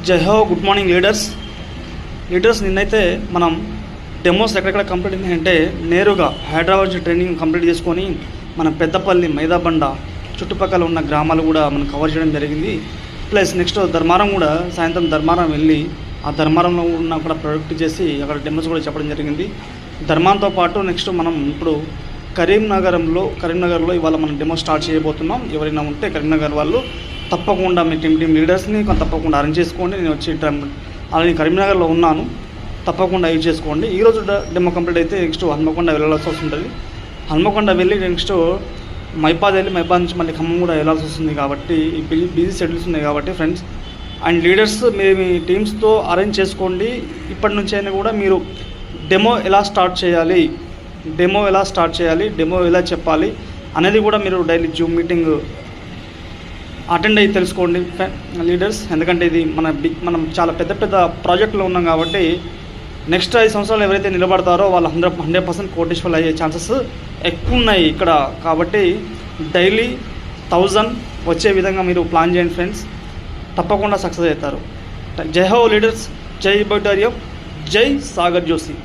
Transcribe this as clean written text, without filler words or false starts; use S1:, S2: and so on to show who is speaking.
S1: జై హో. Good morning leaders. నిన్నైతే మనం డెమోస్ ఎక్కడెక్కడ కంప్లీట్ అయింది అంటే నేరుగా హైదరాబాద్ ట్రైనింగ్ కంప్లీట్ చేసుకొని మన పెద్దపల్లి, మైదాబండ చుట్టుపక్కల ఉన్న గ్రామాలు కూడా మనం కవర్ చేయడం జరిగింది. ప్లస్ నెక్స్ట్ ధర్మారం కూడా సాయంత్రం ధర్మారం వెళ్ళి ఆ ధర్మారంలో ఉన్న కూడా ప్రొడక్ట్ చేసి అక్కడ డెమోస్ కూడా చెప్పడం జరిగింది. ధర్మాంతో పాటు నెక్స్ట్ మనం ఇప్పుడు కరీంనగర్లో ఇవాళ మనం డెమో స్టార్ట్ చేయబోతున్నాం. ఎవరైనా ఉంటే కరీంనగర్ వాళ్ళు తప్పకుండా మీ టీం లీడర్స్ని తప్పకుండా అరేంజ్ చేసుకోండి. నేను వచ్చి అలాగే కరీంనగర్లో ఉన్నాను, తప్పకుండా యూజ్ చేసుకోండి. ఈరోజు డెమో కంప్లీట్ అయితే నెక్స్ట్ హన్మకొండ వెళ్ళాల్సి వస్తుంటుంది. హన్మకొండ వెళ్ళి నెక్స్ట్ మైబాద్ నుంచి మళ్ళీ ఖమ్మం కూడా వెళ్ళాల్సి వస్తుంది. కాబట్టి బిజీ షెడ్యూల్స్ ఉన్నాయి కాబట్టి ఫ్రెండ్స్ అండ్ లీడర్స్ మీ టీమ్స్తో అరేంజ్ చేసుకోండి. ఇప్పటి నుంచి అయినా కూడా మీరు డెమో ఎలా స్టార్ట్ చేయాలి, డెమో ఎలా చెప్పాలి అనేది కూడా మీరు డైలీ జూమ్ మీటింగ్ అటెండ్ అయ్యి తెలుసుకోండి లీడర్స్. ఎందుకంటే ఇది మనం చాలా పెద్ద ప్రాజెక్టులో ఉన్నాం కాబట్టి నెక్స్ట్ 5 సంవత్సరాలు ఎవరైతే నిలబడతారో వాళ్ళు 100% కోటీశ్వర్లు అయ్యే ఛాన్సెస్ ఎక్కువ ఉన్నాయి ఇక్కడ. కాబట్టి డైలీ 1000 వచ్చే విధంగా మీరు ప్లాన్ చేయండి ఫ్రెండ్స్, తప్పకుండా సక్సెస్ అవుతారు. జై హో లీడర్స్, జై బౌటారియం, జై సాగర్ జోషి.